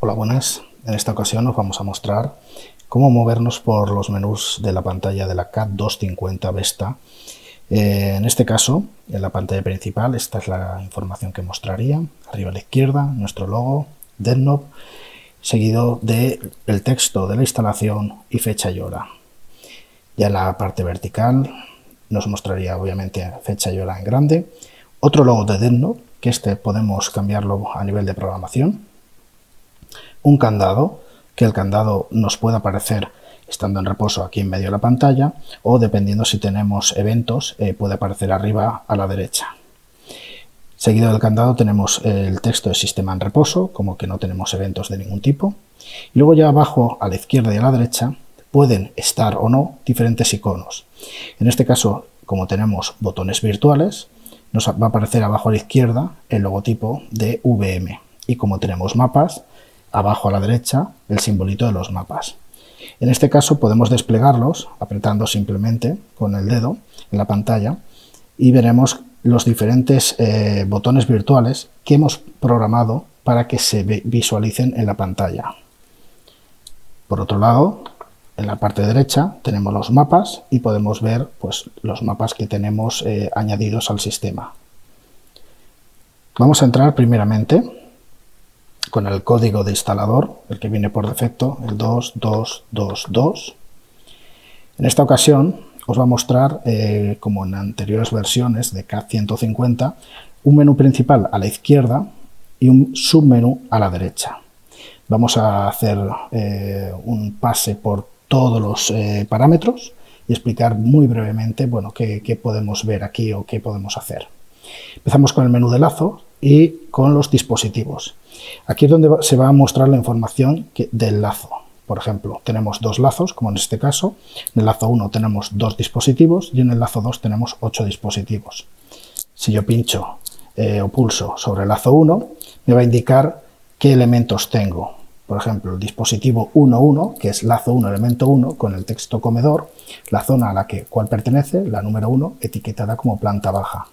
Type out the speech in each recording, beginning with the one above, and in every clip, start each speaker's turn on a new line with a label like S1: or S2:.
S1: Hola, buenas. En esta ocasión os vamos a mostrar cómo movernos por los menús de la pantalla de la CAT 250 Vesta. En este caso, en la pantalla principal, esta es la información que mostraría. Arriba a la izquierda, nuestro logo, DevNob, seguido del texto de la instalación y fecha y hora. Ya en la parte vertical nos mostraría obviamente fecha y hora en grande. Otro logo de DevNob, que este podemos cambiarlo a nivel de programación. Un candado, que el candado nos puede aparecer estando en reposo aquí en medio de la pantalla, o dependiendo si tenemos eventos, puede aparecer arriba a la derecha. Seguido del candado tenemos el texto de sistema en reposo, como que no tenemos eventos de ningún tipo. Y luego ya abajo, a la izquierda y a la derecha, pueden estar o no diferentes iconos. En este caso, como tenemos botones virtuales, nos va a aparecer abajo a la izquierda el logotipo de VM. Y como tenemos mapas, abajo a la derecha el simbolito de los mapas. En este caso podemos desplegarlos apretando simplemente con el dedo en la pantalla y veremos los diferentes botones virtuales que hemos programado para que se visualicen en la pantalla. Por otro lado, en la parte derecha tenemos los mapas y podemos ver pues, los mapas que tenemos añadidos al sistema. Vamos a entrar primeramente con el código de instalador, el que viene por defecto, el 2222. En esta ocasión os va a mostrar, como en anteriores versiones de CAT 150, un menú principal a la izquierda y un submenú a la derecha. Vamos a hacer un pase por todos los parámetros y explicar muy brevemente bueno, qué podemos ver aquí o qué podemos hacer. Empezamos con el menú de lazo y con los dispositivos. Aquí es donde se va a mostrar la información del lazo. Por ejemplo, tenemos dos lazos, como en este caso. En el lazo 1 tenemos 2 dispositivos y en el lazo 2 tenemos 8 dispositivos. Si yo pincho o pulso sobre el lazo 1, me va a indicar qué elementos tengo. Por ejemplo, el dispositivo 1.1, que es lazo 1, elemento 1, con el texto comedor, la zona a la cual pertenece, la número 1, etiquetada como planta baja.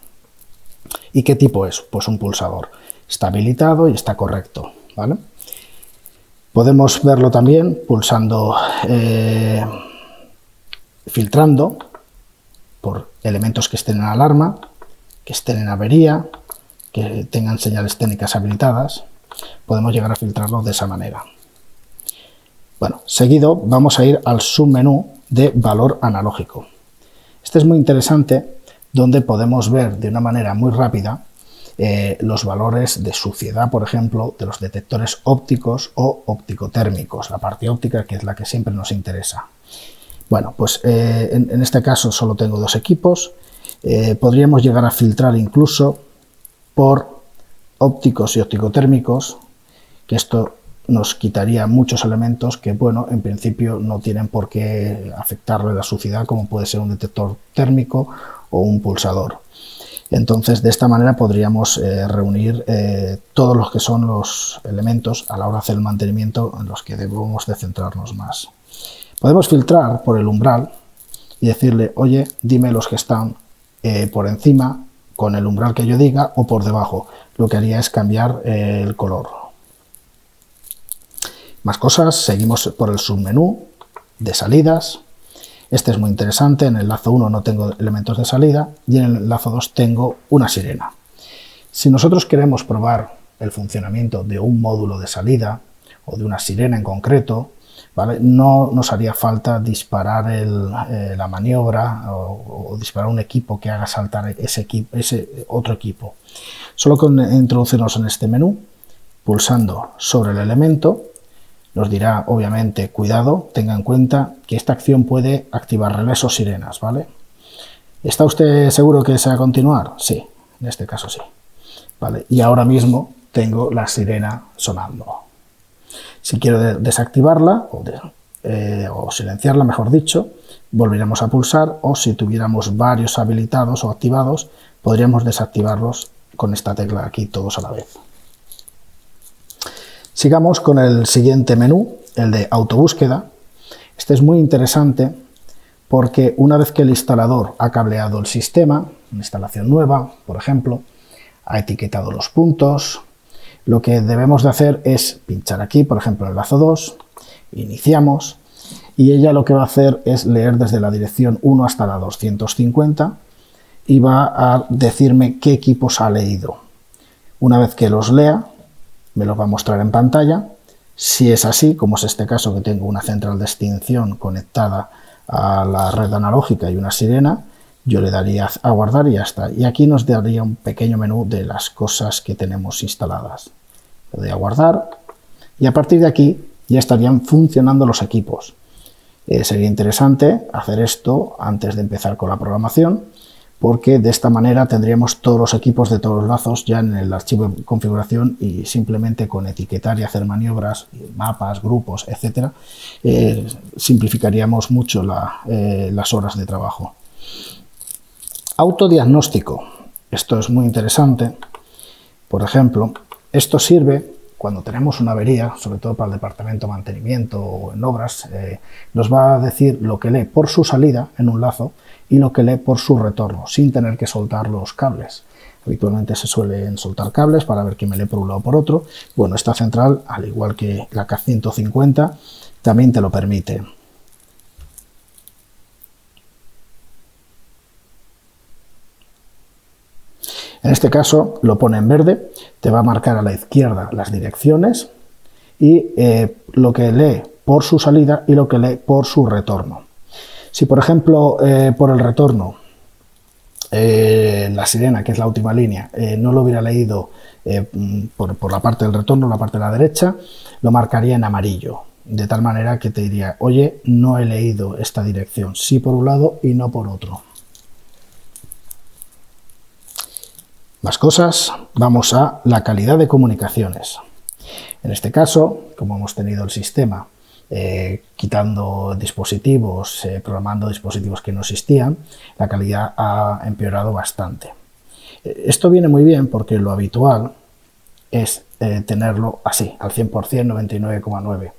S1: ¿Y qué tipo es? Pues un pulsador. Está habilitado y está correcto, ¿vale? Podemos verlo también pulsando, filtrando por elementos que estén en alarma, que estén en avería, que tengan señales técnicas habilitadas. Podemos llegar a filtrarlo de esa manera. Bueno, seguido vamos a ir al submenú de valor analógico. Este es muy interesante, donde podemos ver de una manera muy rápida los valores de suciedad, por ejemplo, de los detectores ópticos o óptico-térmicos, la parte óptica, que es la que siempre nos interesa. Bueno, pues en este caso solo tengo 2 equipos. Podríamos llegar a filtrar incluso por ópticos y óptico-térmicos, que esto nos quitaría muchos elementos que, bueno, en principio no tienen por qué afectarle la suciedad, como puede ser un detector térmico o un pulsador. Entonces, de esta manera podríamos reunir todos los que son los elementos a la hora de hacer el mantenimiento en los que debemos de centrarnos más. Podemos filtrar por el umbral y decirle, oye, dime los que están por encima con el umbral que yo diga o por debajo. Lo que haría es cambiar el color. Más cosas, seguimos por el submenú de salidas. Este es muy interesante, en el lazo 1 no tengo elementos de salida y en el lazo 2 tengo una sirena. Si nosotros queremos probar el funcionamiento de un módulo de salida o de una sirena en concreto, ¿vale? No nos haría falta disparar la maniobra o disparar un equipo que haga saltar ese otro equipo. Solo con introducirnos en este menú, pulsando sobre el elemento, nos dirá, obviamente, cuidado, tenga en cuenta que esta acción puede activar relés o sirenas, ¿vale? ¿Está usted seguro que desea continuar? Sí, en este caso sí. ¿Vale? Y ahora mismo tengo la sirena sonando. Si quiero desactivarla o silenciarla, mejor dicho, volveremos a pulsar, o si tuviéramos varios habilitados o activados, podríamos desactivarlos con esta tecla aquí todos a la vez. Sigamos con el siguiente menú, el de autobúsqueda. Este es muy interesante porque una vez que el instalador ha cableado el sistema, una instalación nueva, por ejemplo, ha etiquetado los puntos, lo que debemos de hacer es pinchar aquí, por ejemplo, en el lazo 2, iniciamos, y ella lo que va a hacer es leer desde la dirección 1 hasta la 250 y va a decirme qué equipos ha leído. Una vez que los lea, me los va a mostrar en pantalla. Si es así, como es este caso que tengo una central de extinción conectada a la red analógica y una sirena, yo le daría a guardar y ya está. Y aquí nos daría un pequeño menú de las cosas que tenemos instaladas. Le doy a guardar y a partir de aquí ya estarían funcionando los equipos. Sería interesante hacer esto antes de empezar con la programación, porque de esta manera tendríamos todos los equipos de todos los lazos ya en el archivo de configuración y simplemente con etiquetar y hacer maniobras, mapas, grupos, etcétera, simplificaríamos mucho las horas de trabajo. Autodiagnóstico. Esto es muy interesante. Por ejemplo, esto sirve cuando tenemos una avería, sobre todo para el departamento de mantenimiento o en obras, nos va a decir lo que lee por su salida en un lazo y lo que lee por su retorno, sin tener que soltar los cables. Habitualmente se suelen soltar cables para ver qué me lee por un lado o por otro. Bueno, esta central, al igual que la CAT 150, también te lo permite. En este caso lo pone en verde, te va a marcar a la izquierda las direcciones y lo que lee por su salida y lo que lee por su retorno. Si por ejemplo por el retorno la sirena, que es la última línea, no lo hubiera leído por la parte del retorno, la parte de la derecha, lo marcaría en amarillo, de tal manera que te diría, oye, no he leído esta dirección, sí por un lado y no por otro. Más cosas, vamos a la calidad de comunicaciones. En este caso, como hemos tenido el sistema quitando dispositivos, programando dispositivos que no existían, la calidad ha empeorado bastante. Esto viene muy bien porque lo habitual es tenerlo así, al 100%, 99,9. De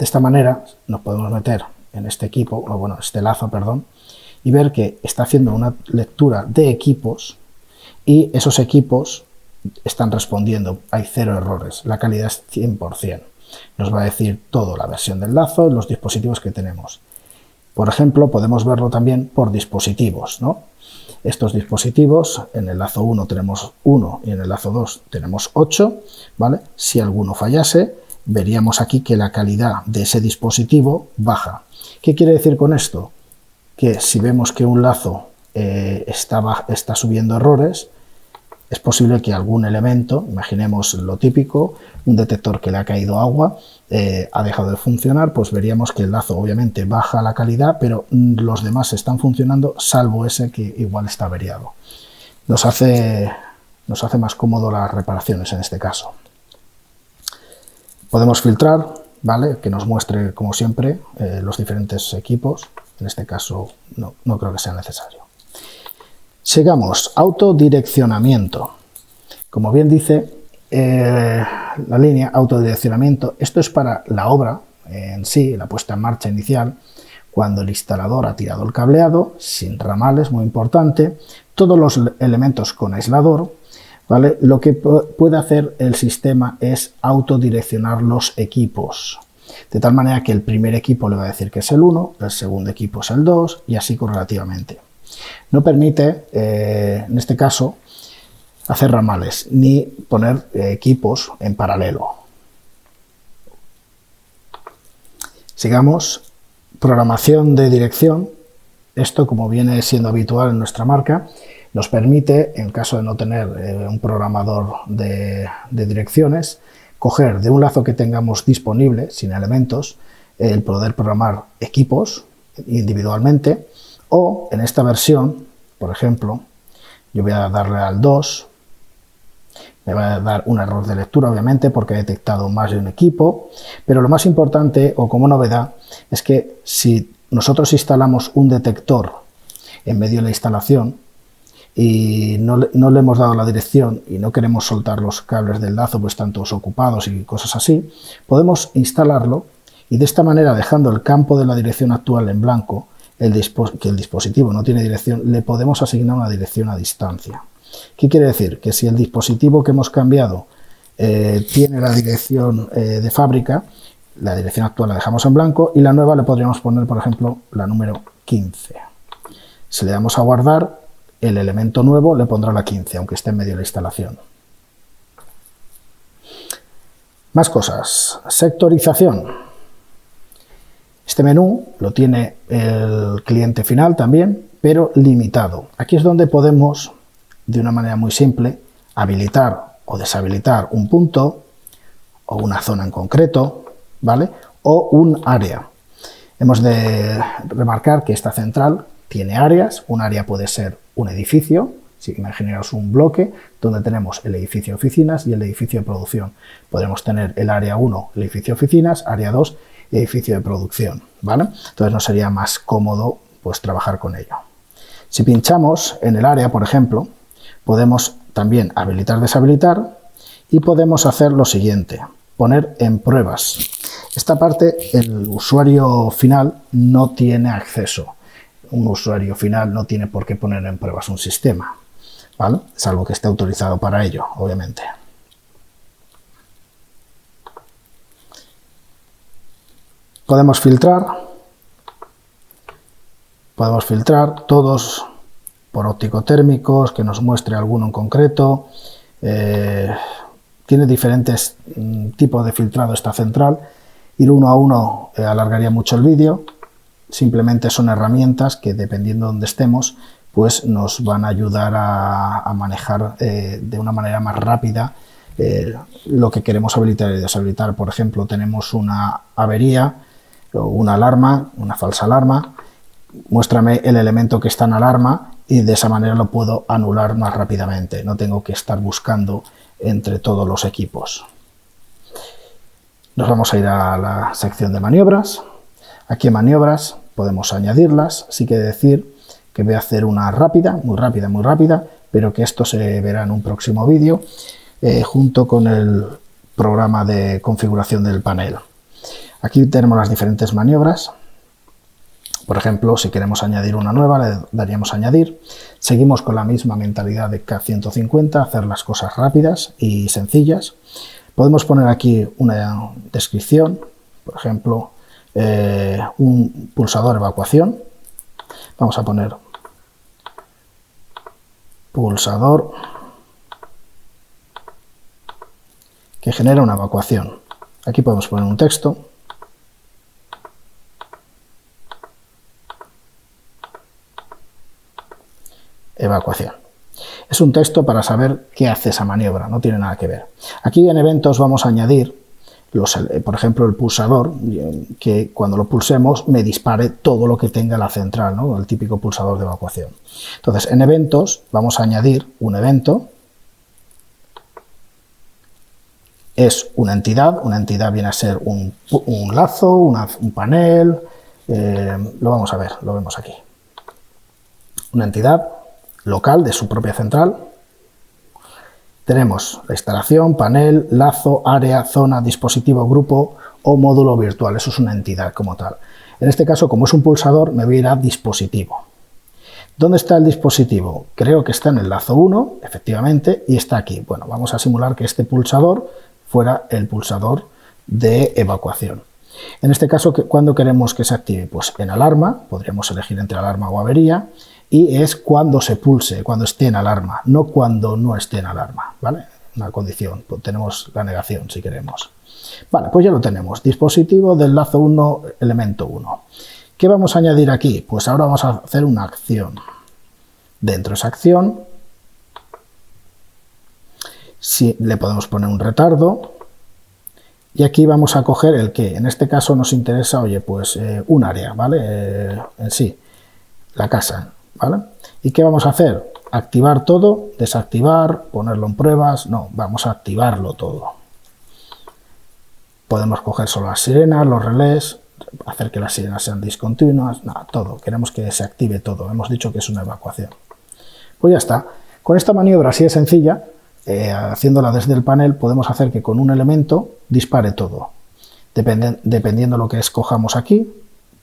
S1: esta manera nos podemos meter en este equipo, o bueno, este lazo, perdón, y ver que está haciendo una lectura de equipos y esos equipos están respondiendo, hay 0 errores, la calidad es 100%. Nos va a decir todo, la versión del lazo y los dispositivos que tenemos. Por ejemplo, podemos verlo también por dispositivos, ¿no? Estos dispositivos, en el lazo 1 tenemos 1 y en el lazo 2 tenemos 8, ¿vale? Si alguno fallase, veríamos aquí que la calidad de ese dispositivo baja. ¿Qué quiere decir con esto? Que si vemos que un lazo está subiendo errores, es posible que algún elemento, imaginemos lo típico, un detector que le ha caído agua, ha dejado de funcionar, pues veríamos que el lazo obviamente baja la calidad, pero los demás están funcionando, salvo ese que igual está averiado. Nos hace más cómodo las reparaciones en este caso. Podemos filtrar, ¿vale? Que nos muestre, como siempre, los diferentes equipos. En este caso no creo que sea necesario. Sigamos, autodireccionamiento. Como bien dice la línea autodireccionamiento, esto es para la obra en sí, la puesta en marcha inicial, cuando el instalador ha tirado el cableado, sin ramales, muy importante, todos los elementos con aislador, ¿vale? Lo que puede hacer el sistema es autodireccionar los equipos, de tal manera que el primer equipo le va a decir que es el 1, el segundo equipo es el 2 y así correlativamente. No permite, en este caso, hacer ramales ni poner equipos en paralelo. Sigamos, programación de dirección. Esto, como viene siendo habitual en nuestra marca, nos permite, en caso de no tener un programador de direcciones, coger de un lazo que tengamos disponible, sin elementos, el poder programar equipos individualmente. O en esta versión, por ejemplo, yo voy a darle al 2, me va a dar un error de lectura, obviamente, porque he detectado más de un equipo, pero lo más importante, o como novedad, es que si nosotros instalamos un detector en medio de la instalación y no le hemos dado la dirección y no queremos soltar los cables del lazo, pues están todos ocupados y cosas así, podemos instalarlo y de esta manera, dejando el campo de la dirección actual en blanco, que el dispositivo no tiene dirección, le podemos asignar una dirección a distancia. ¿Qué quiere decir? Que si el dispositivo que hemos cambiado tiene la dirección de fábrica, la dirección actual la dejamos en blanco y la nueva le podríamos poner, por ejemplo, la número 15. Si le damos a guardar, el elemento nuevo le pondrá la 15, aunque esté en medio de la instalación. Más cosas. Sectorización. Este menú lo tiene el cliente final también, pero limitado. Aquí es donde podemos, de una manera muy simple, habilitar o deshabilitar un punto o una zona en concreto, ¿vale? O un área. Hemos de remarcar que esta central tiene áreas. Un área puede ser un edificio. Si imaginaos un bloque donde tenemos el edificio de oficinas y el edificio de producción. Podremos tener el área 1, el edificio de oficinas, área 2, edificio de producción, ¿vale? Entonces nos sería más cómodo pues trabajar con ello. Si pinchamos en el área, por ejemplo, podemos también habilitar, deshabilitar y podemos hacer lo siguiente, poner en pruebas. Esta parte el usuario final no tiene acceso. Un usuario final no tiene por qué poner en pruebas un sistema, ¿vale? Salvo que esté autorizado para ello, obviamente. Podemos filtrar todos por óptico-térmicos, que nos muestre alguno en concreto. Tiene diferentes tipos de filtrado esta central. Ir uno a uno alargaría mucho el vídeo. Simplemente son herramientas que, dependiendo de donde estemos, pues nos van a ayudar a manejar de una manera más rápida lo que queremos habilitar y deshabilitar. Por ejemplo, tenemos una avería o una alarma, una falsa alarma. Muéstrame el elemento que está en alarma y de esa manera lo puedo anular más rápidamente. No tengo que estar buscando entre todos los equipos. Nos vamos a ir a la sección de maniobras. Aquí en maniobras podemos añadirlas. Sí que decir que voy a hacer una rápida, muy rápida, pero que esto se verá en un próximo vídeo junto con el programa de configuración del panel. Aquí tenemos las diferentes maniobras. Por ejemplo, si queremos añadir una nueva, le daríamos a añadir. Seguimos con la misma mentalidad de K150, hacer las cosas rápidas y sencillas. Podemos poner aquí una descripción, por ejemplo, un pulsador evacuación. Vamos a poner pulsador que genera una evacuación. Aquí podemos poner un texto. Evacuación. Es un texto para saber qué hace esa maniobra, no tiene nada que ver. Aquí en eventos vamos a añadir, por ejemplo, el pulsador, que cuando lo pulsemos me dispare todo lo que tenga la central, ¿no? El típico pulsador de evacuación. Entonces, en eventos vamos a añadir un evento. Es una entidad viene a ser un lazo, un panel, lo vamos a ver, lo vemos aquí. Una entidad local de su propia central. Tenemos la instalación, panel, lazo, área, zona, dispositivo, grupo o módulo virtual. Eso es una entidad como tal. En este caso, como es un pulsador, me voy a ir a dispositivo. ¿Dónde está el dispositivo? Creo que está en el lazo 1, efectivamente, y está aquí. Bueno, vamos a simular que este pulsador fuera el pulsador de evacuación. En este caso, ¿cuándo queremos que se active? Pues en alarma, podríamos elegir entre alarma o avería, y es cuando se pulse, cuando esté en alarma, no cuando no esté en alarma, ¿vale? Una condición, pues tenemos la negación si queremos. Vale, pues ya lo tenemos, dispositivo del lazo 1, elemento 1. ¿Qué vamos a añadir aquí? Pues ahora vamos a hacer una acción. Dentro de esa acción, sí, le podemos poner un retardo, y aquí vamos a coger el que, en este caso nos interesa, oye, pues un área, ¿vale? En sí, la casa, ¿vale? ¿Y qué vamos a hacer? Activar todo, desactivar, ponerlo en pruebas, no, vamos a activarlo todo. Podemos coger solo las sirenas, los relés, hacer que las sirenas sean discontinuas, nada, todo, queremos que se active todo, hemos dicho que es una evacuación. Pues ya está, con esta maniobra así de sencilla, haciéndola desde el panel, podemos hacer que con un elemento dispare todo. Dependiendo de lo que escojamos aquí,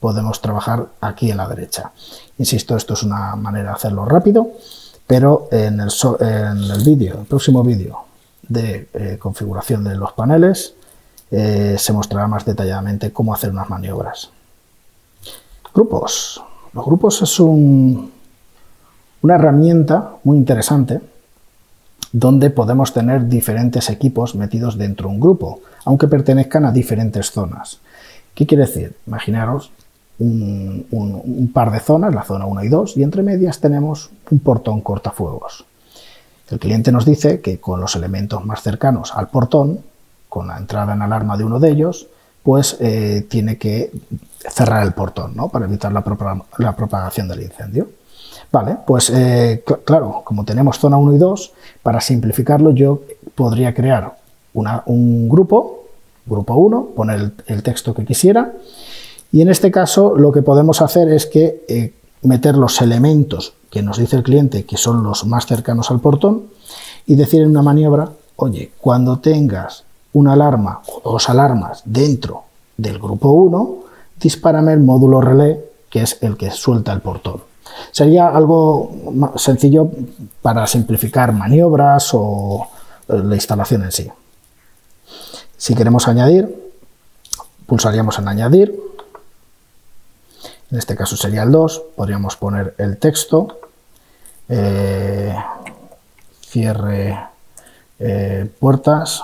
S1: podemos trabajar aquí en la derecha. Insisto, esto es una manera de hacerlo rápido, pero en el próximo vídeo de configuración de los paneles se mostrará más detalladamente cómo hacer unas maniobras. Grupos. Los grupos es una herramienta muy interesante donde podemos tener diferentes equipos metidos dentro de un grupo, aunque pertenezcan a diferentes zonas. ¿Qué quiere decir? Imaginaros un par de zonas, la zona 1 y 2, y entre medias tenemos un portón cortafuegos. El cliente nos dice que con los elementos más cercanos al portón, con la entrada en alarma de uno de ellos, pues tiene que cerrar el portón, ¿no?, para evitar la propagación del incendio. Vale, pues claro, como tenemos zona 1 y 2, para simplificarlo yo podría crear un grupo 1, poner el texto que quisiera, y en este caso lo que podemos hacer es que meter los elementos que nos dice el cliente que son los más cercanos al portón y decir en una maniobra, oye, cuando tengas una alarma o dos alarmas dentro del grupo 1, dispárame el módulo relé, que es el que suelta el portón. Sería algo sencillo para simplificar maniobras o la instalación en sí. Si queremos añadir, pulsaríamos en añadir. En este caso sería el 2, podríamos poner el texto, cierre puertas,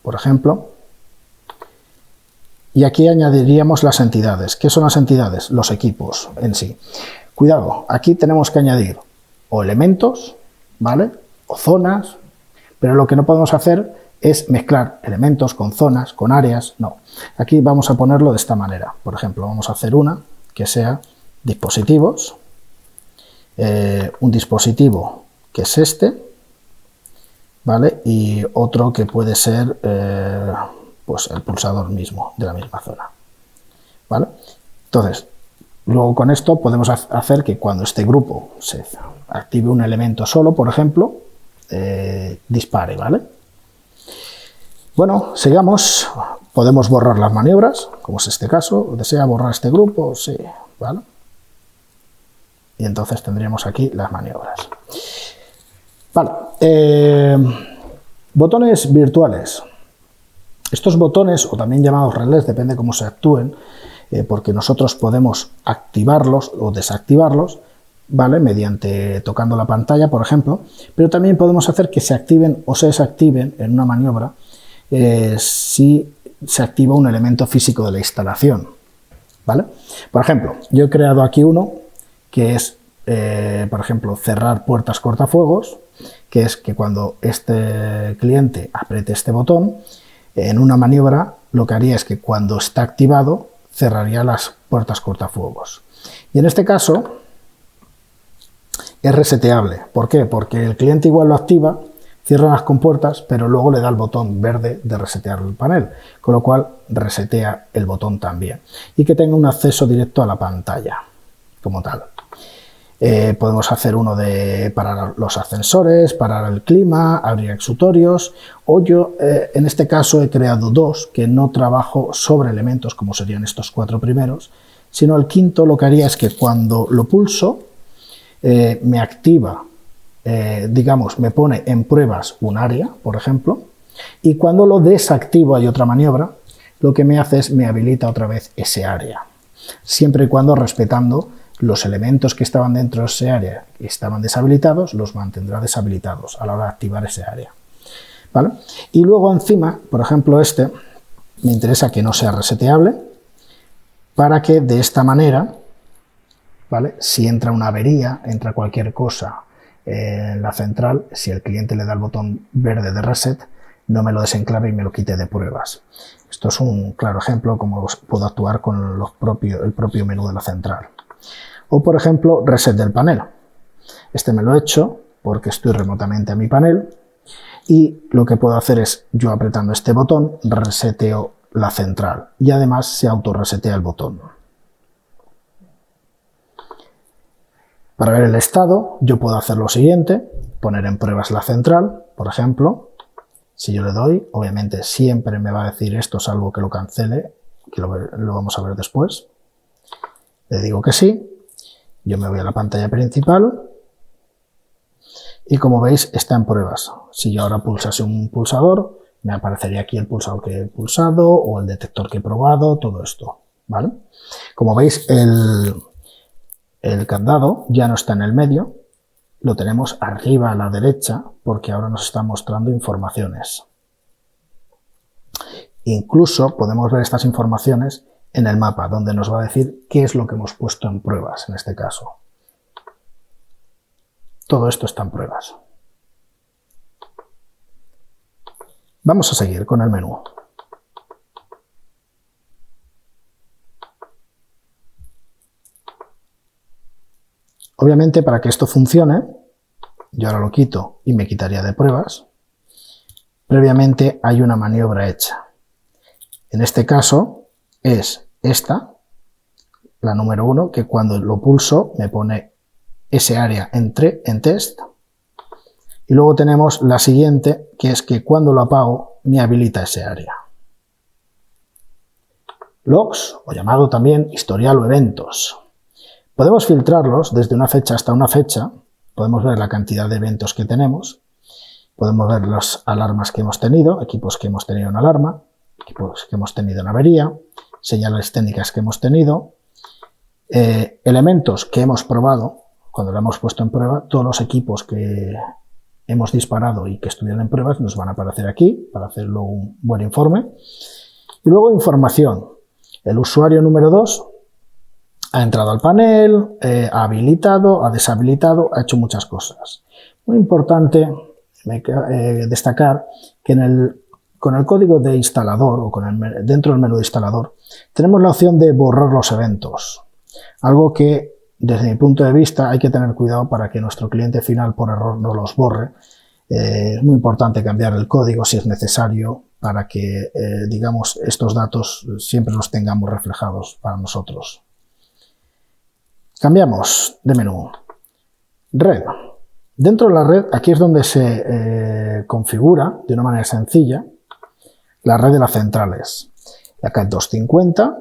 S1: por ejemplo. Y aquí añadiríamos las entidades. ¿Qué son las entidades? Los equipos en sí. Cuidado, aquí tenemos que añadir o elementos, ¿vale?, o zonas, pero lo que no podemos hacer es mezclar elementos con zonas, con áreas, no. Aquí vamos a ponerlo de esta manera. Por ejemplo, vamos a hacer una que sea dispositivos, un dispositivo que es este, ¿vale?, y otro que puede ser pues el pulsador mismo de la misma zona, ¿vale? Entonces, luego con esto podemos hacer que cuando este grupo se active un elemento solo, por ejemplo, dispare, ¿vale? Bueno, sigamos. Podemos borrar las maniobras, como es este caso. ¿Desea borrar este grupo? Sí, ¿vale? Y entonces tendríamos aquí las maniobras. Vale. Botones virtuales. Estos botones, o también llamados relés, depende cómo se actúen, porque nosotros podemos activarlos o desactivarlos, ¿vale?, mediante tocando la pantalla, por ejemplo, pero también podemos hacer que se activen o se desactiven en una maniobra si se activa un elemento físico de la instalación, ¿vale? Por ejemplo, yo he creado aquí uno que es, por ejemplo, cerrar puertas cortafuegos, que es que cuando este cliente apriete este botón, en una maniobra lo que haría es que cuando está activado cerraría las puertas cortafuegos. Y en este caso es reseteable. ¿Por qué? Porque el cliente igual lo activa, cierra las compuertas, pero luego le da el botón verde de resetear el panel, con lo cual resetea el botón también. Y que tenga un acceso directo a la pantalla como tal. Podemos hacer uno para los ascensores, para el clima, abrir exutorios, o yo en este caso he creado dos que no trabajo sobre elementos como serían estos 4 primeros, sino el quinto lo que haría es que cuando lo pulso me activa, digamos, me pone en pruebas un área, por ejemplo, y cuando lo desactivo, hay otra maniobra, lo que me hace es me habilita otra vez ese área, siempre y cuando respetando los elementos que estaban dentro de ese área y estaban deshabilitados, los mantendrá deshabilitados a la hora de activar ese área, ¿vale? Y luego encima, por ejemplo, este me interesa que no sea reseteable, para que de esta manera, ¿vale?, si entra una avería, entra cualquier cosa en la central, si el cliente le da el botón verde de reset, no me lo desenclave y me lo quite de pruebas. Esto es un claro ejemplo de cómo puedo actuar con el propio menú de la central. O, por ejemplo, reset del panel. Este me lo he hecho porque estoy remotamente a mi panel y lo que puedo hacer es, yo apretando este botón, reseteo la central y además se autorresetea el botón. Para ver el estado, yo puedo hacer lo siguiente, poner en pruebas la central, por ejemplo. Si yo le doy, obviamente siempre me va a decir esto, salvo que lo cancele, que lo vamos a ver después. Le digo que sí. Yo me voy a la pantalla principal y como veis está en pruebas. Si yo ahora pulsase un pulsador, me aparecería aquí el pulsador que he pulsado o el detector que he probado, todo esto, ¿vale? Como veis, el candado ya no está en el medio, lo tenemos arriba a la derecha porque ahora nos está mostrando informaciones. Incluso podemos ver estas informaciones en el mapa, donde nos va a decir qué es lo que hemos puesto en pruebas en este caso. Todo esto está en pruebas. Vamos a seguir con el menú. Obviamente, para que esto funcione, yo ahora lo quito y me quitaría de pruebas. Previamente hay una maniobra hecha. En este caso es esta, la número 1, que cuando lo pulso me pone ese área en test. Y luego tenemos la siguiente, que es que cuando lo apago me habilita ese área. Logs, o llamado también historial o eventos. Podemos filtrarlos desde una fecha hasta una fecha. Podemos ver la cantidad de eventos que tenemos. Podemos ver las alarmas que hemos tenido, equipos que hemos tenido en alarma, equipos que hemos tenido en avería, señales técnicas que hemos tenido, elementos que hemos probado. Cuando lo hemos puesto en prueba, todos los equipos que hemos disparado y que estuvieron en pruebas nos van a aparecer aquí para hacerlo un buen informe. Y luego información. El usuario número 2 ha entrado al panel, ha habilitado, ha deshabilitado, ha hecho muchas cosas. Muy importante destacar que con el código de instalador o dentro del menú de instalador tenemos la opción de borrar los eventos. Algo que desde mi punto de vista hay que tener cuidado para que nuestro cliente final por error no los borre. Es muy importante cambiar el código si es necesario para que digamos estos datos siempre los tengamos reflejados para nosotros. Cambiamos de menú. Red. Dentro de la red, aquí es donde se configura de una manera sencilla la red de las centrales. La CAT 250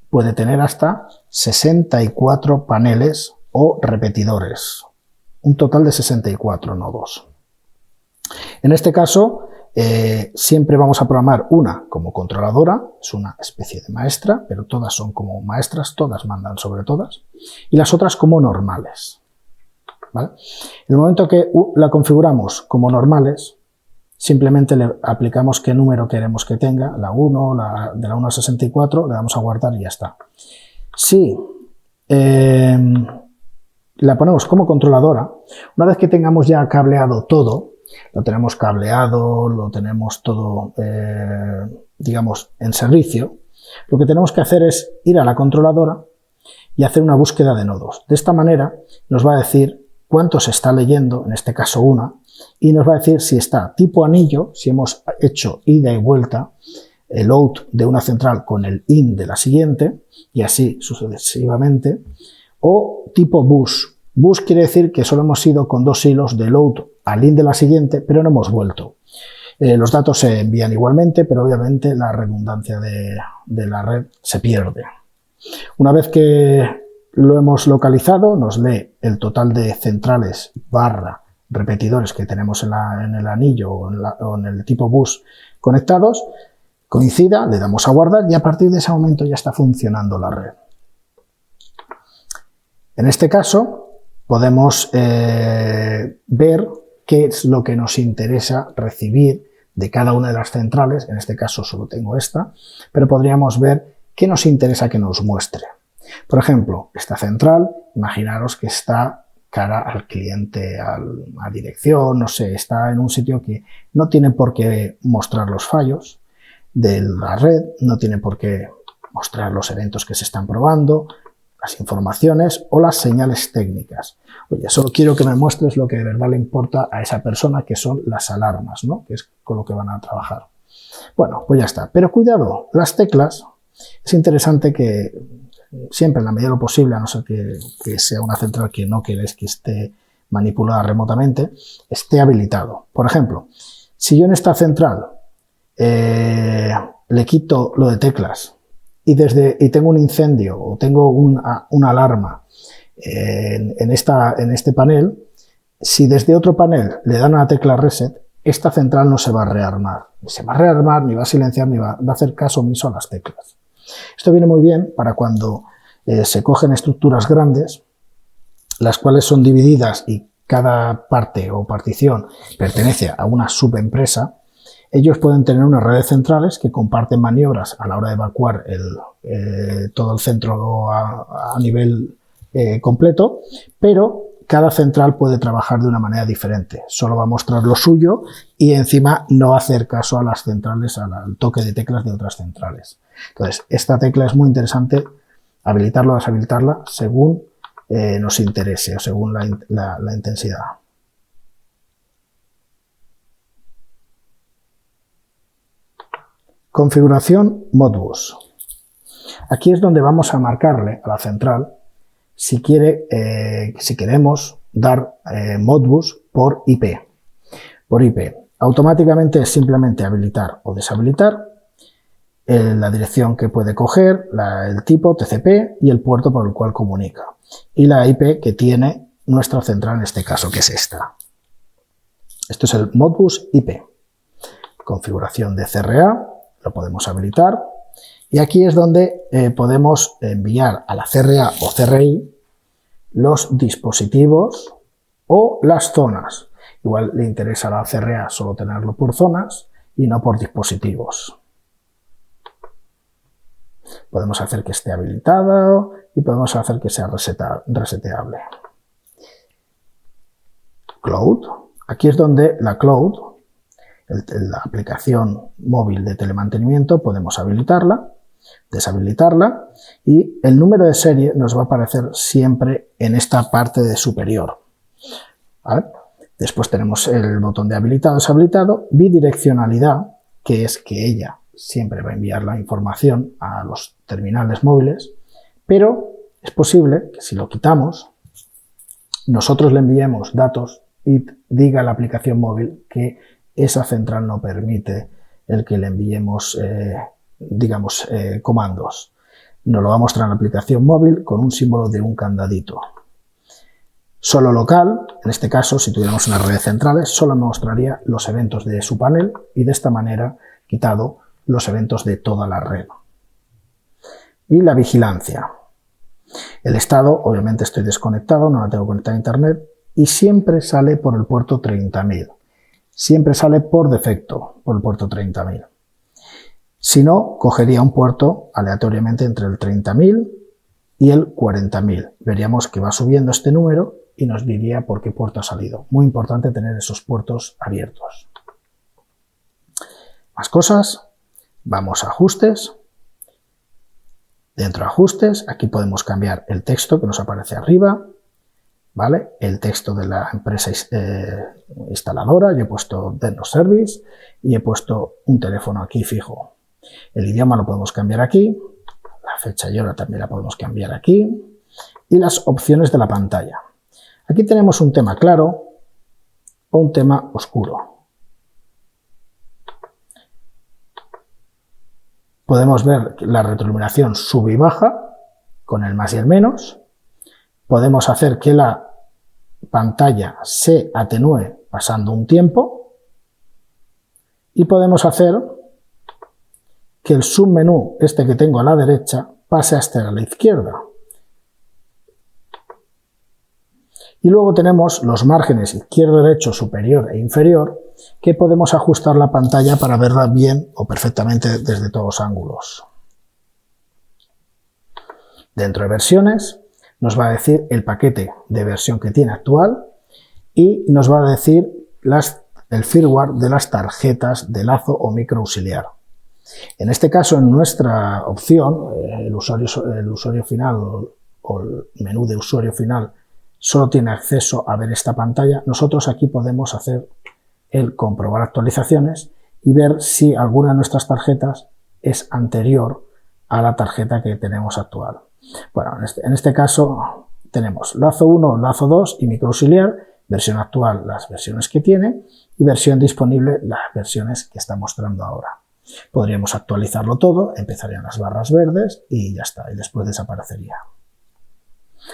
S1: puede tener hasta 64 paneles o repetidores. Un total de 64 nodos. En este caso, siempre vamos a programar una como controladora, es una especie de maestra, pero todas son como maestras, todas mandan sobre todas, y las otras como normales. ¿Vale? En el momento que la configuramos como normales, simplemente le aplicamos qué número queremos que tenga, la 1, de la 1 a 64, le damos a guardar y ya está. Si la ponemos como controladora, una vez que tengamos ya cableado todo, lo tenemos cableado, lo tenemos todo, digamos, en servicio, lo que tenemos que hacer es ir a la controladora y hacer una búsqueda de nodos. De esta manera nos va a decir cuánto se está leyendo, en este caso una, y nos va a decir si está tipo anillo, si hemos hecho ida y vuelta, el out de una central con el in de la siguiente, y así sucesivamente, o tipo bus. Bus quiere decir que solo hemos ido con 2 hilos del out al in de la siguiente, pero no hemos vuelto. Los datos se envían igualmente, pero obviamente la redundancia de la red se pierde. Una vez que lo hemos localizado, nos lee el total de centrales barra repetidores que tenemos en el anillo o en el tipo bus conectados, coincida, le damos a guardar y a partir de ese momento ya está funcionando la red. En este caso podemos ver qué es lo que nos interesa recibir de cada una de las centrales, en este caso solo tengo esta, pero podríamos ver qué nos interesa que nos muestre. Por ejemplo, esta central, imaginaros que está cara al cliente, a dirección, no sé, está en un sitio que no tiene por qué mostrar los fallos de la red, no tiene por qué mostrar los eventos que se están probando, las informaciones o las señales técnicas. Oye, solo quiero que me muestres lo que de verdad le importa a esa persona, que son las alarmas, ¿no? Que es con lo que van a trabajar. Bueno, pues ya está. Pero cuidado, las teclas, es interesante que siempre, en la medida de lo posible, a no ser que sea una central que no queréis que esté manipulada remotamente, esté habilitado. Por ejemplo, si yo en esta central le quito lo de teclas y tengo un incendio o tengo una alarma en este panel, Si desde otro panel le dan a la tecla Reset, esta central no se va a rearmar. Ni se va a rearmar, ni va a silenciar, ni va a hacer caso omiso a las teclas. Esto viene muy bien para cuando se cogen estructuras grandes, las cuales son divididas y cada parte o partición pertenece a una subempresa. Ellos pueden tener unas redes centrales que comparten maniobras a la hora de evacuar todo el centro a nivel completo, pero cada central puede trabajar de una manera diferente. Solo va a mostrar lo suyo y encima no va a hacer caso a las centrales, al toque de teclas de otras centrales. Entonces, esta tecla es muy interesante habilitarla o deshabilitarla según nos interese o según la intensidad. Configuración Modbus. Aquí es donde vamos a marcarle a la central si queremos dar Modbus por IP. Por IP. Automáticamente es simplemente habilitar o deshabilitar la dirección que puede coger, el tipo TCP y el puerto por el cual comunica. Y la IP que tiene nuestra central en este caso, que es esta. Esto es el Modbus IP. Configuración de CRA, lo podemos habilitar. Y aquí es donde podemos enviar a la CRA o CRI los dispositivos o las zonas. Igual le interesa a la CRA solo tenerlo por zonas y no por dispositivos. Podemos hacer que esté habilitado y podemos hacer que sea reseteable. Cloud. Aquí es donde la Cloud, la aplicación móvil de telemantenimiento, podemos habilitarla, deshabilitarla y el número de serie nos va a aparecer siempre en esta parte de superior. ¿Vale? Después tenemos el botón de habilitado, deshabilitado, bidireccionalidad, que es que ella siempre va a enviar la información a los terminales móviles, pero es posible que si lo quitamos, nosotros le enviemos datos y diga a la aplicación móvil que esa central no permite el que le enviemos, comandos. Nos lo va a mostrar en la aplicación móvil con un símbolo de un candadito. Solo local, en este caso, si tuviéramos una red centrales, solo mostraría los eventos de su panel y de esta manera quitado los eventos de toda la red. Y la vigilancia. El estado, obviamente estoy desconectado, no la tengo conectada a internet y siempre sale por el puerto 30.000. Siempre sale por defecto por el puerto 30.000. Si no, cogería un puerto aleatoriamente entre el 30.000 y el 40.000. Veríamos que va subiendo este número y nos diría por qué puerto ha salido. Muy importante tener esos puertos abiertos. Más cosas. Vamos a ajustes. Dentro de ajustes, aquí podemos cambiar el texto que nos aparece arriba, ¿vale? El texto de la empresa instaladora, yo he puesto DNS Service y he puesto un teléfono aquí fijo. El idioma lo podemos cambiar aquí, la fecha y hora también la podemos cambiar aquí y las opciones de la pantalla. Aquí tenemos un tema claro o un tema oscuro. Podemos ver que la retroiluminación sube y baja con el más y el menos. Podemos hacer que la pantalla se atenúe pasando un tiempo. Y podemos hacer que el submenú, este que tengo a la derecha, pase hasta a la izquierda. Y luego tenemos los márgenes izquierdo, derecho, superior e inferior, que podemos ajustar la pantalla para verla bien o perfectamente desde todos los ángulos. Dentro de versiones nos va a decir el paquete de versión que tiene actual y nos va a decir el firmware de las tarjetas de lazo o micro auxiliar. En este caso, en nuestra opción, el usuario final o el menú de usuario final solo tiene acceso a ver esta pantalla. Nosotros aquí podemos hacer el comprobar actualizaciones y ver si alguna de nuestras tarjetas es anterior a la tarjeta que tenemos actual. Bueno, en este caso tenemos lazo 1, lazo 2 y micro auxiliar, versión actual, las versiones que tiene y versión disponible, las versiones que está mostrando ahora. Podríamos actualizarlo todo, empezarían las barras verdes y ya está, y después desaparecería.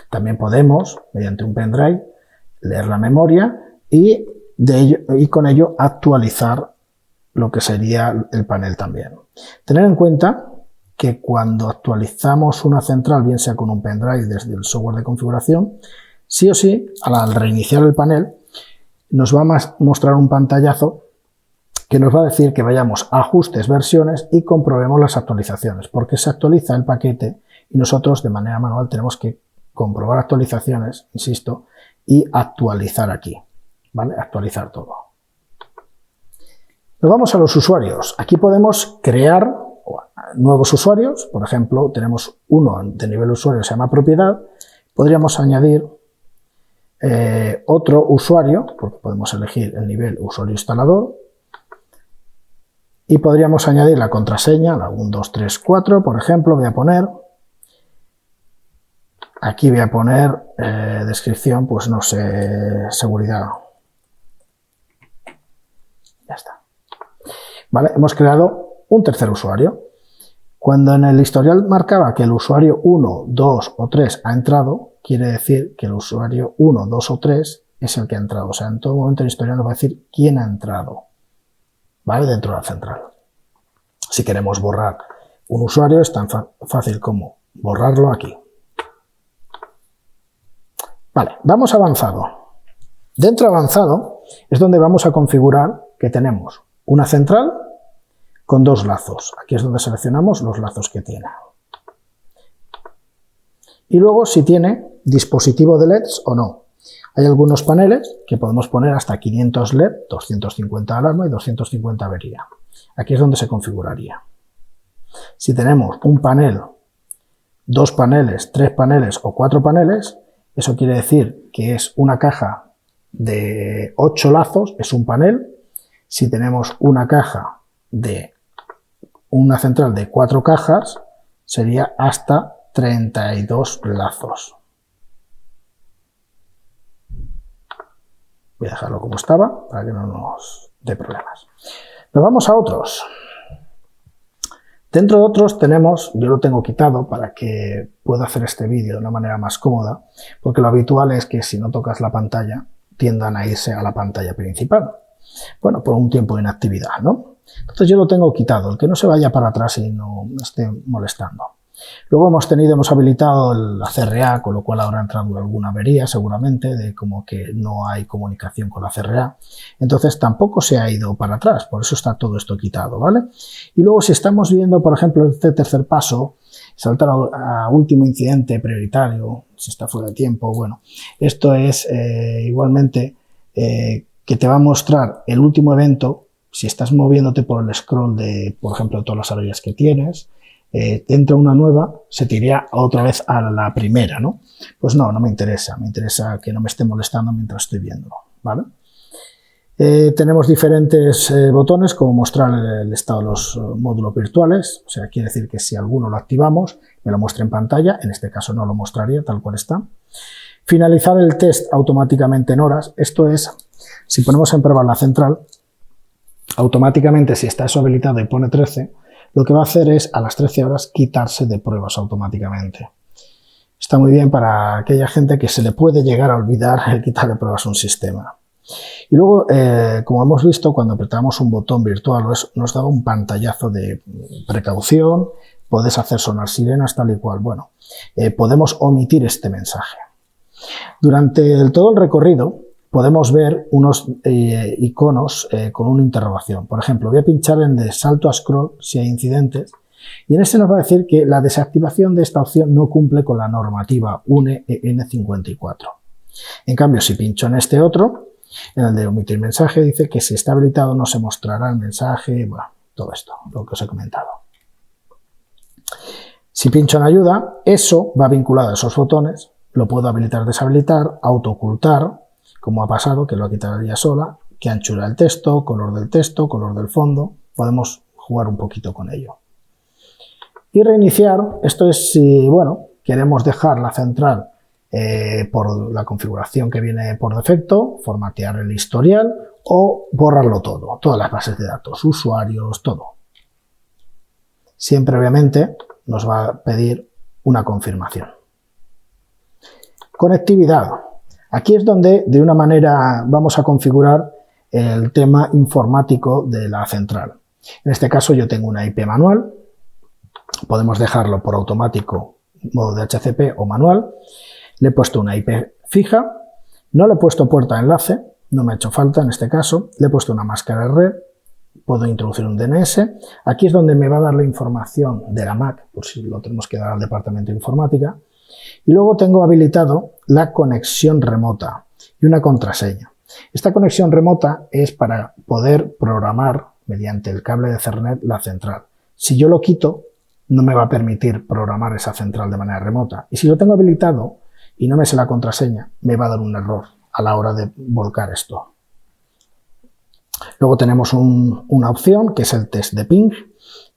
S1: También podemos, mediante un pendrive, leer la memoria y con ello actualizar lo que sería el panel también. Tener en cuenta que cuando actualizamos una central, bien sea con un pendrive desde el software de configuración, sí o sí, al reiniciar el panel, nos va a mostrar un pantallazo que nos va a decir que vayamos a ajustes, versiones y comprobemos las actualizaciones, porque se actualiza el paquete y nosotros de manera manual tenemos que comprobar actualizaciones, insisto, y actualizar aquí, ¿vale? Actualizar todo. Nos vamos a los usuarios. Aquí podemos crear nuevos usuarios. Por ejemplo, tenemos uno de nivel usuario que se llama propiedad. Podríamos añadir otro usuario, porque podemos elegir el nivel usuario instalador. Y podríamos añadir la contraseña, la 1, 2, 3, 4, por ejemplo, voy a poner. Aquí voy a poner descripción, pues no sé, seguridad. Ya está. ¿Vale? Hemos creado un tercer usuario. Cuando en el historial marcaba que el usuario 1, 2 o 3 ha entrado, quiere decir que el usuario 1, 2 o 3 es el que ha entrado. O sea, en todo momento el historial nos va a decir quién ha entrado, ¿vale? Dentro de la central. Si queremos borrar un usuario, es tan fácil como borrarlo aquí. Vale, vamos a avanzado. Dentro de avanzado es donde vamos a configurar que tenemos una central con dos lazos. Aquí es donde seleccionamos los lazos que tiene. Y luego si tiene dispositivo de LEDs o no. Hay algunos paneles que podemos poner hasta 500 LED, 250 alarma y 250 avería. Aquí es donde se configuraría. Si tenemos un panel, dos paneles, tres paneles o cuatro paneles, eso quiere decir que es una caja de 8 lazos, es un panel. Si tenemos una caja de una central de 4 cajas, sería hasta 32 lazos. Voy a dejarlo como estaba para que no nos dé problemas. Nos vamos a otros. Dentro de otros tenemos, yo lo tengo quitado para que pueda hacer este vídeo de una manera más cómoda, porque lo habitual es que si no tocas la pantalla tiendan a irse a la pantalla principal. Bueno, por un tiempo de inactividad, ¿no? Entonces yo lo tengo quitado, el que no se vaya para atrás y no esté molestando. Luego hemos habilitado la CRA, con lo cual habrá entrado alguna avería seguramente, de como que no hay comunicación con la CRA. Entonces tampoco se ha ido para atrás, por eso está todo esto quitado, ¿vale? Y luego si estamos viendo, por ejemplo, este tercer paso, saltar a último incidente prioritario, si está fuera de tiempo, bueno, esto es igualmente que te va a mostrar el último evento, si estás moviéndote por el scroll de, por ejemplo, de todas las averías que tienes. Entra una nueva, se te iría otra vez a la primera, ¿no? Pues no me interesa que no me esté molestando mientras estoy viéndolo, ¿vale? Tenemos diferentes botones, como mostrar el estado de los módulos virtuales, o sea, quiere decir que si alguno lo activamos, me lo muestra en pantalla, en este caso no lo mostraría tal cual está. Finalizar el test automáticamente en horas, esto es, si ponemos en prueba la central, automáticamente si está eso habilitado y pone 13, lo que va a hacer es a las 13 horas quitarse de pruebas automáticamente. Está muy bien para aquella gente que se le puede llegar a olvidar el quitar de pruebas un sistema. Y luego, como hemos visto, cuando apretamos un botón virtual nos da un pantallazo de precaución, puedes hacer sonar sirenas tal y cual. Bueno, podemos omitir este mensaje. Durante todo el recorrido podemos ver unos iconos con una interrogación. Por ejemplo, voy a pinchar en el de salto a scroll si hay incidentes y en este nos va a decir que la desactivación de esta opción no cumple con la normativa UNE EN 54. En cambio, si pincho en este otro, en el de omitir mensaje, dice que si está habilitado no se mostrará el mensaje, bueno, todo esto, lo que os he comentado. Si pincho en ayuda, eso va vinculado a esos botones, lo puedo habilitar o deshabilitar, auto-ocultar, como ha pasado, que lo ha quitado ella sola, que anchura el texto, color del fondo, podemos jugar un poquito con ello. Y reiniciar, esto es si, bueno, queremos dejar la central por la configuración que viene por defecto, formatear el historial o borrarlo todo, todas las bases de datos, usuarios, todo. Siempre, obviamente, nos va a pedir una confirmación. Conectividad. Aquí es donde de una manera vamos a configurar el tema informático de la central. En este caso yo tengo una IP manual, podemos dejarlo por automático, modo DHCP o manual. Le he puesto una IP fija, no le he puesto puerta de enlace, no me ha hecho falta en este caso, le he puesto una máscara de red, puedo introducir un DNS, aquí es donde me va a dar la información de la MAC, por si lo tenemos que dar al departamento de informática, y luego tengo habilitado la conexión remota y una contraseña. Esta conexión remota es para poder programar mediante el cable de Ethernet la central. Si yo lo quito, no me va a permitir programar esa central de manera remota. Y si lo tengo habilitado y no me sé la contraseña, me va a dar un error a la hora de volcar esto. Luego tenemos una opción que es el test de ping,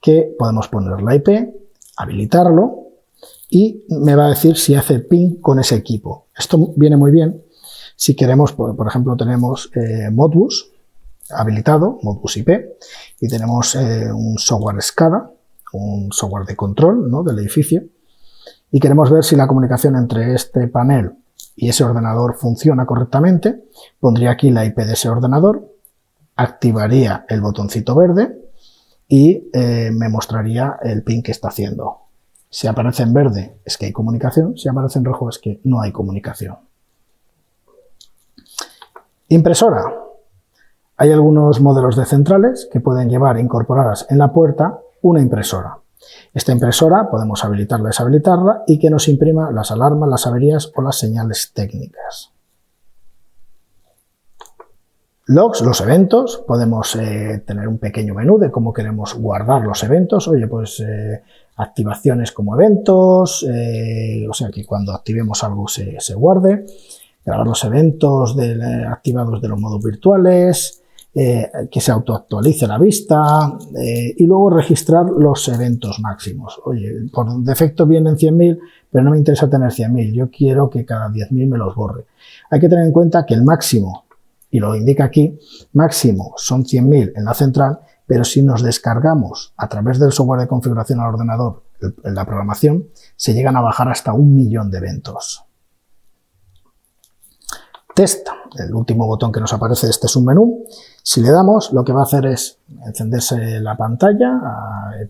S1: que podemos poner la IP, habilitarlo y me va a decir si hace ping con ese equipo. Esto viene muy bien si queremos, por ejemplo, tenemos Modbus habilitado, Modbus IP, y tenemos un software SCADA, un software de control, ¿no?, del edificio, y queremos ver si la comunicación entre este panel y ese ordenador funciona correctamente. Pondría aquí la IP de ese ordenador, activaría el botoncito verde y me mostraría el ping que está haciendo. Si aparece en verde es que hay comunicación, si aparece en rojo es que no hay comunicación. Impresora. Hay algunos modelos de centrales que pueden llevar incorporadas en la puerta una impresora. Esta impresora podemos habilitarla, deshabilitarla y que nos imprima las alarmas, las averías o las señales técnicas. Logs, los eventos, podemos tener un pequeño menú de cómo queremos guardar los eventos. Oye, pues activaciones como eventos, o sea que cuando activemos algo se guarde. Grabar los eventos activados de los modos virtuales, que se autoactualice la vista y luego registrar los eventos máximos. Oye, por defecto vienen 100.000, pero no me interesa tener 100.000, yo quiero que cada 10.000 me los borre. Hay que tener en cuenta que el máximo, y lo indica aquí, máximo son 100.000 en la central, pero si nos descargamos a través del software de configuración al ordenador, en la programación, se llegan a bajar hasta 1.000.000 de eventos. Test, el último botón que nos aparece, este es un menú. Si le damos, lo que va a hacer es encenderse la pantalla,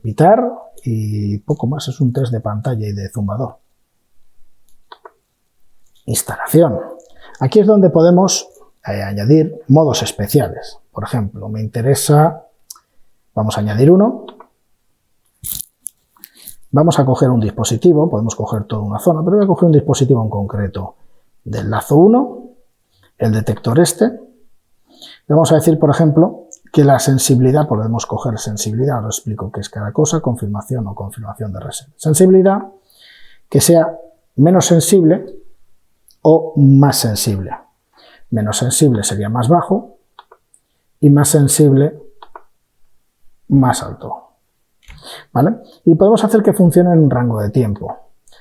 S1: pitar y poco más, es un test de pantalla y de zumbador. Instalación. Aquí es donde podemos añadir modos especiales. Por ejemplo, me interesa, vamos a añadir uno. Vamos a coger un dispositivo, podemos coger toda una zona, pero voy a coger un dispositivo en concreto del lazo 1. El detector este, le vamos a decir, por ejemplo, que la sensibilidad, podemos coger sensibilidad, ahora explico qué es cada cosa, confirmación o confirmación de reset. Sensibilidad, que sea menos sensible o más sensible. Menos sensible sería más bajo y más sensible más alto. ¿Vale? Y podemos hacer que funcione en un rango de tiempo.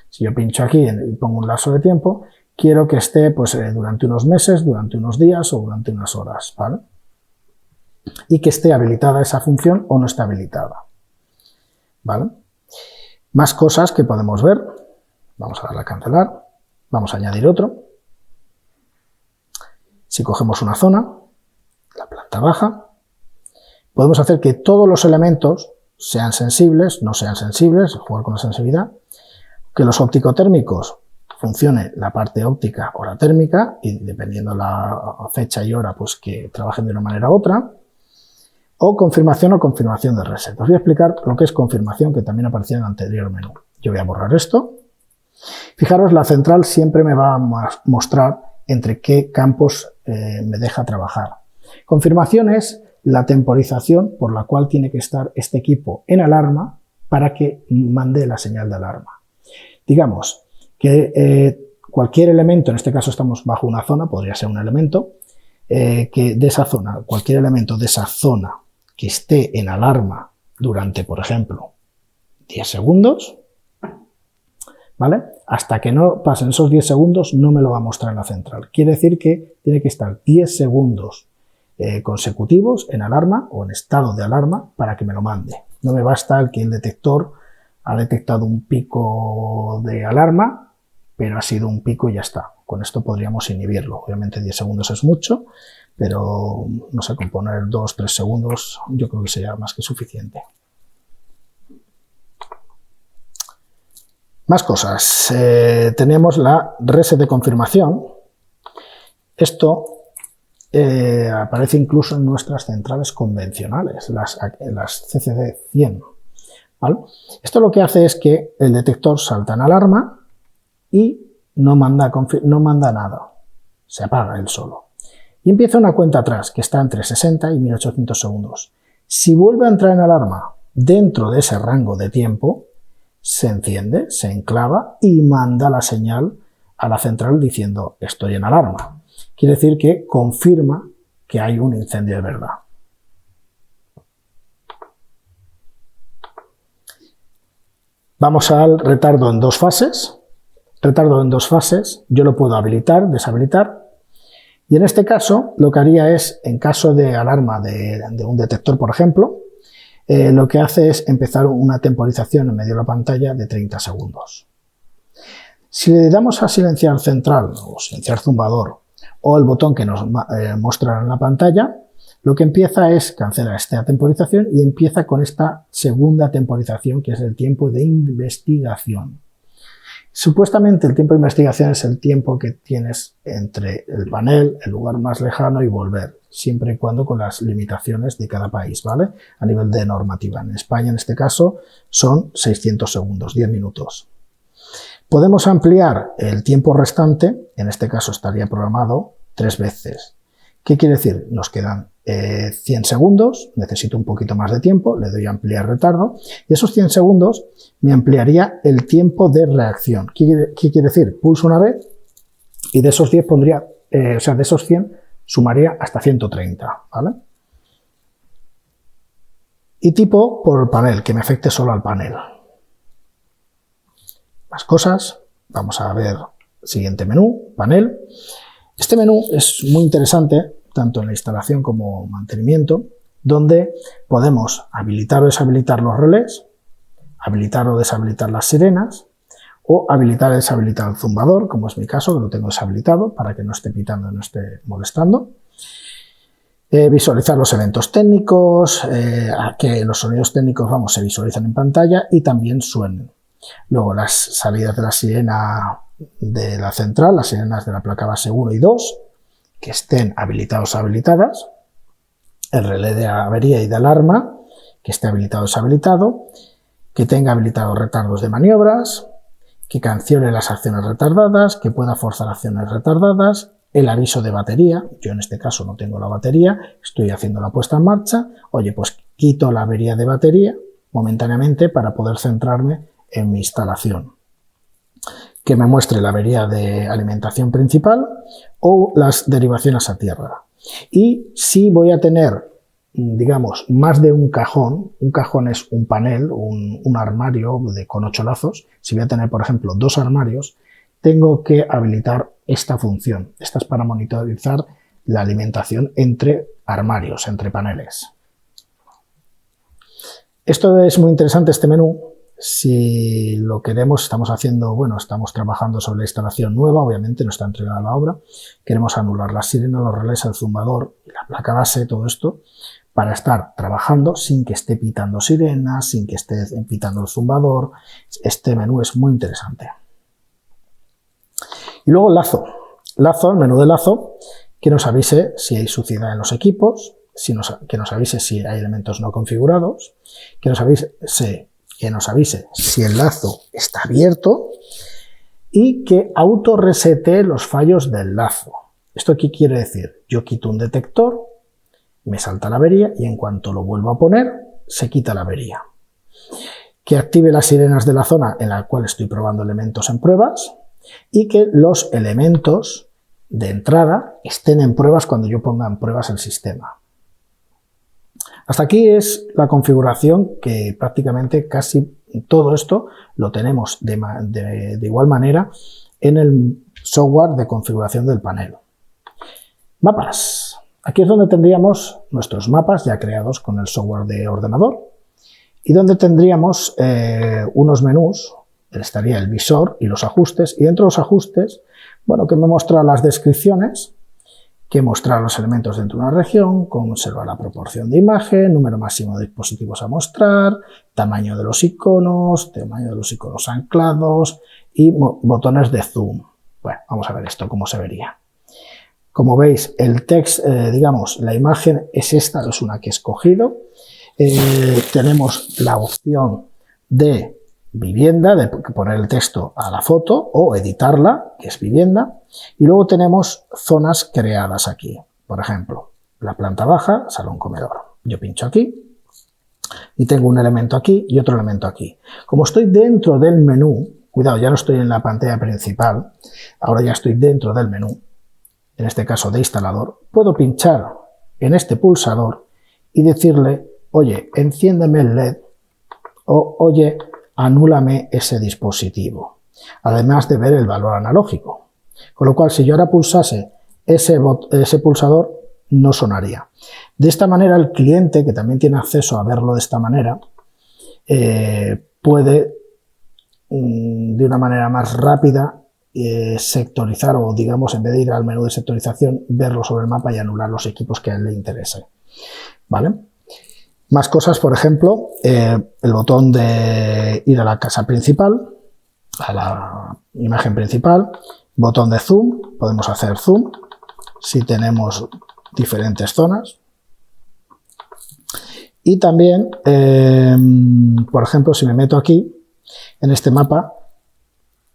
S1: Si yo pincho aquí y pongo un lapso de tiempo, quiero que esté pues, durante unos meses, durante unos días o durante unas horas, ¿vale? Y que esté habilitada esa función o no esté habilitada, ¿vale? Más cosas que podemos ver. Vamos a darle a cancelar. Vamos a añadir otro. Si cogemos una zona, la planta baja, podemos hacer que todos los elementos sean sensibles, no sean sensibles, jugar con la sensibilidad, que los óptico-térmicos funcione la parte óptica o la térmica y dependiendo la fecha y hora pues que trabajen de una manera u otra, o confirmación de reset. Os voy a explicar lo que es confirmación, que también aparecía en el anterior menú. Yo voy a borrar esto. Fijaros, la central siempre me va a mostrar entre qué campos me deja trabajar. Confirmación es la temporización por la cual tiene que estar este equipo en alarma para que mande la señal de alarma. Digamos que cualquier elemento, en este caso estamos bajo una zona, podría ser un elemento, que de esa zona, cualquier elemento de esa zona que esté en alarma durante, por ejemplo, 10 segundos, ¿vale? Hasta que no pasen esos 10 segundos no me lo va a mostrar en la central. Quiere decir que tiene que estar 10 segundos consecutivos en alarma o en estado de alarma para que me lo mande. No me basta el que el detector ha detectado un pico de alarma, pero ha sido un pico y ya está. Con esto podríamos inhibirlo. Obviamente 10 segundos es mucho, pero no sé, con poner 2-3 segundos yo creo que sería más que suficiente. Más cosas. Tenemos la reset de confirmación. Esto aparece incluso en nuestras centrales convencionales, las CCD 100. ¿Vale? Esto lo que hace es que el detector salta en alarma y no manda nada, se apaga él solo. Y empieza una cuenta atrás que está entre 60 y 1800 segundos. Si vuelve a entrar en alarma dentro de ese rango de tiempo, se enciende, se enclava y manda la señal a la central diciendo estoy en alarma. Quiere decir que confirma que hay un incendio de verdad. Vamos al retardo en 2 fases. Retardo en 2 fases, yo lo puedo habilitar, deshabilitar. Y en este caso, lo que haría es, en caso de alarma de un detector, por ejemplo, lo que hace es empezar una temporización en medio de la pantalla de 30 segundos. Si le damos a silenciar central o silenciar zumbador o el botón que nos mostrará en la pantalla, lo que empieza es cancelar esta temporización y empieza con esta segunda temporización, que es el tiempo de investigación. Supuestamente el tiempo de investigación es el tiempo que tienes entre el panel, el lugar más lejano y volver, siempre y cuando con las limitaciones de cada país, ¿vale? A nivel de normativa. En España, en este caso, son 600 segundos, 10 minutos. Podemos ampliar el tiempo restante, en este caso estaría programado 3 veces. ¿Qué quiere decir? Nos quedan 100 segundos, necesito un poquito más de tiempo, le doy a ampliar retardo y esos 100 segundos me ampliaría el tiempo de reacción. ¿Qué quiere decir? Pulso una vez y de esos 10 pondría, de esos 100 sumaría hasta 130, ¿vale? Y tipo por panel, que me afecte solo al panel. Más cosas, vamos a ver siguiente menú, panel. Este menú es muy interesante, tanto en la instalación como mantenimiento, donde podemos habilitar o deshabilitar los relés, habilitar o deshabilitar las sirenas, o habilitar o deshabilitar el zumbador, como es mi caso, que lo tengo deshabilitado para que no esté pitando y no esté molestando. Visualizar los eventos técnicos, que los sonidos técnicos, se visualizan en pantalla y también suenen. Luego las salidas de la sirena de la central, las sirenas de la placa base 1 y 2, que estén habilitados o habilitadas, el relé de avería y de alarma, que esté habilitado o deshabilitado, que tenga habilitados retardos de maniobras, que cancione las acciones retardadas, que pueda forzar acciones retardadas, el aviso de batería, yo en este caso no tengo la batería, estoy haciendo la puesta en marcha, oye, pues quito la avería de batería momentáneamente para poder centrarme en mi instalación. Que me muestre la avería de alimentación principal o las derivaciones a tierra. Y si voy a tener, digamos, más de un cajón es un panel, un armario con 8 lazos, si voy a tener, por ejemplo, 2 armarios, tengo que habilitar esta función. Esta es para monitorizar la alimentación entre armarios, entre paneles. Esto es muy interesante, este menú. Si lo queremos, estamos trabajando sobre la instalación nueva, obviamente no está entregada la obra, queremos anular la sirena, los relés, el zumbador, la placa base, todo esto, para estar trabajando sin que esté pitando sirenas, sin que esté pitando el zumbador. Este menú es muy interesante. Y luego el lazo, el menú de lazo, que nos avise si hay suciedad en los equipos, que nos avise si hay elementos no configurados, que nos avise si el lazo está abierto y que autorresete los fallos del lazo. ¿Esto qué quiere decir? Yo quito un detector, me salta la avería y en cuanto lo vuelvo a poner, se quita la avería. Que active las sirenas de la zona en la cual estoy probando elementos en pruebas y que los elementos de entrada estén en pruebas cuando yo ponga en pruebas el sistema. Hasta aquí es la configuración que prácticamente casi todo esto lo tenemos de igual manera en el software de configuración del panel. Mapas. Aquí es donde tendríamos nuestros mapas ya creados con el software de ordenador y donde tendríamos unos menús, estaría el visor y los ajustes, y dentro de los ajustes Bueno, que me muestra las descripciones, que mostrar los elementos dentro de una región, conserva la proporción de imagen, número máximo de dispositivos a mostrar, tamaño de los iconos anclados y botones de zoom. Bueno, vamos a ver esto, cómo se vería. Como veis, el texto, digamos, la imagen es esta, es una que he escogido. Tenemos la opción de vivienda, de poner el texto a la foto o editarla, que es vivienda, y luego tenemos zonas creadas aquí. Por ejemplo, la planta baja, salón comedor. Yo pincho aquí y tengo un elemento aquí y otro elemento aquí. Como estoy dentro del menú, cuidado, ya no estoy en la pantalla principal, ahora ya estoy dentro del menú, en este caso de instalador, puedo pinchar en este pulsador y decirle, oye, enciéndeme el LED o oye, anúlame ese dispositivo, además de ver el valor analógico. Con lo cual, si yo ahora pulsase ese pulsador, no sonaría. De esta manera, el cliente, que también tiene acceso a verlo de esta manera, puede, de una manera más rápida, sectorizar o, digamos, en vez de ir al menú de sectorización, verlo sobre el mapa y anular los equipos que a él le interesen. ¿Vale? Más cosas, por ejemplo, el botón de ir a la casa principal, a la imagen principal, botón de zoom, podemos hacer zoom si tenemos diferentes zonas. Y también, por ejemplo, si me meto aquí, en este mapa,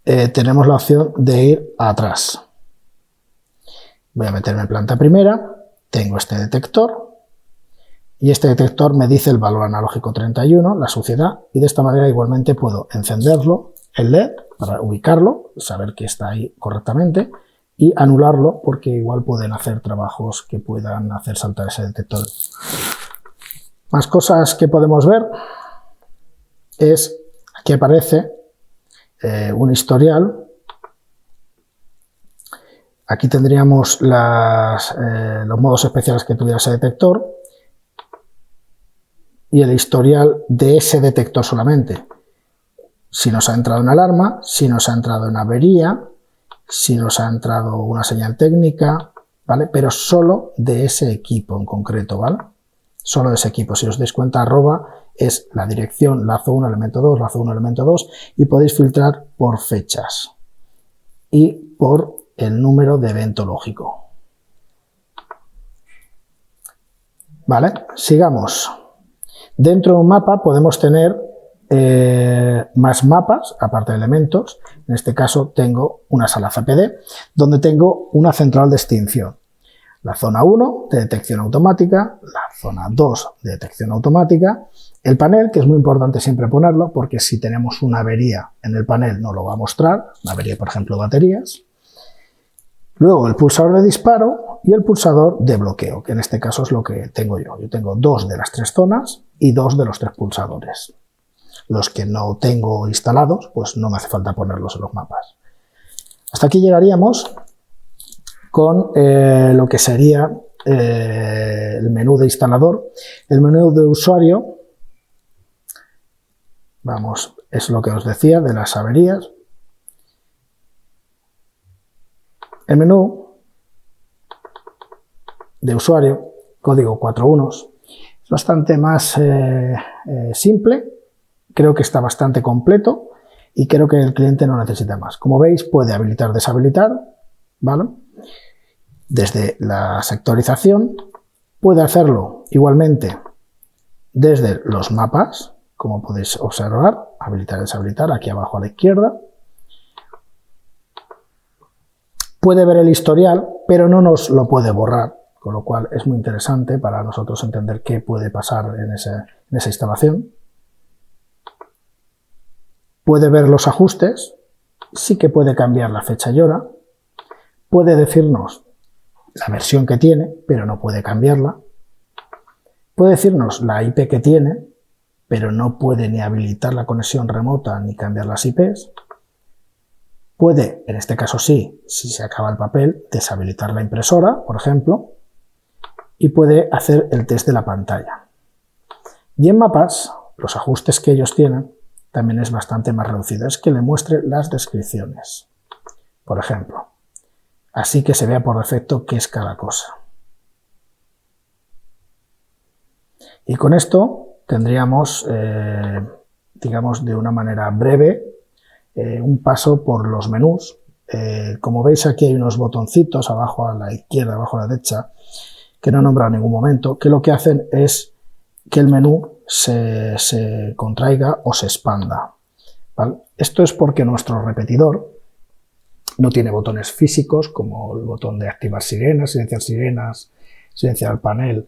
S1: tenemos la opción de ir atrás. Voy a meterme en planta primera, tengo este detector, y este detector me dice el valor analógico 31, la suciedad, y de esta manera igualmente puedo encenderlo, el LED, para ubicarlo, saber que está ahí correctamente, y anularlo porque igual pueden hacer trabajos que puedan hacer saltar ese detector. Más cosas que podemos ver es, aquí aparece un historial. Aquí tendríamos los modos especiales que tuviera ese detector y el historial de ese detector solamente. Si nos ha entrado una alarma, si nos ha entrado una avería, si nos ha entrado una señal técnica, ¿vale? Pero solo de ese equipo en concreto, ¿vale? Solo de ese equipo. Si os dais cuenta, arroba es la dirección lazo 1, elemento 2, lazo 1, elemento 2, y podéis filtrar por fechas y por el número de evento lógico. Vale, sigamos. Dentro de un mapa podemos tener más mapas, aparte de elementos. En este caso tengo una sala CPD, donde tengo una central de extinción. La zona 1 de detección automática, la zona 2 de detección automática, el panel, que es muy importante siempre ponerlo, porque si tenemos una avería en el panel no lo va a mostrar, una avería, por ejemplo, baterías. Luego el pulsador de disparo y el pulsador de bloqueo, que en este caso es lo que tengo yo. Yo tengo 2 de las 3 zonas y 2 de los 3 pulsadores. Los que no tengo instalados, pues no me hace falta ponerlos en los mapas. Hasta aquí llegaríamos con lo que sería el menú de instalador. El menú de usuario, vamos, es lo que os decía de las averías. El menú de usuario, código 4 unos, es bastante más simple, creo que está bastante completo y creo que el cliente no necesita más. Como veis, puede habilitar, deshabilitar, ¿vale? Desde la sectorización, puede hacerlo igualmente desde los mapas, como podéis observar, habilitar, deshabilitar, aquí abajo a la izquierda. Puede ver el historial, pero no nos lo puede borrar, con lo cual es muy interesante para nosotros entender qué puede pasar en esa instalación. Puede ver los ajustes, sí que puede cambiar la fecha y hora, puede decirnos la versión que tiene, pero no puede cambiarla, puede decirnos la IP que tiene, pero no puede ni habilitar la conexión remota ni cambiar las IPs. Puede, en este caso sí, si se acaba el papel, deshabilitar la impresora, por ejemplo, y puede hacer el test de la pantalla. Y en mapas, los ajustes que ellos tienen también es bastante más reducido, es que le muestre las descripciones. Por ejemplo, así que se vea por defecto qué es cada cosa. Y con esto tendríamos, digamos, de una manera breve, un paso por los menús. Como veis, aquí hay unos botoncitos abajo a la izquierda, abajo a la derecha, que no he nombrado en ningún momento, que lo que hacen es que el menú se contraiga o se expanda, ¿vale? Esto es porque nuestro repetidor no tiene botones físicos como el botón de activar sirenas, silenciar el panel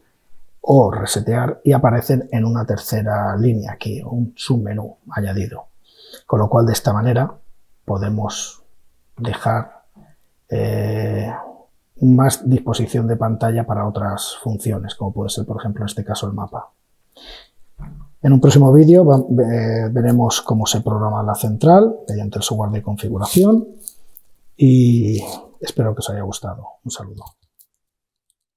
S1: o resetear, y aparecen en una tercera línea aquí, un submenú añadido. Con lo cual, de esta manera podemos dejar más disposición de pantalla para otras funciones, como puede ser, por ejemplo, en este caso el mapa. En un próximo vídeo veremos cómo se programa la central mediante el software de configuración y espero que os haya gustado. Un saludo.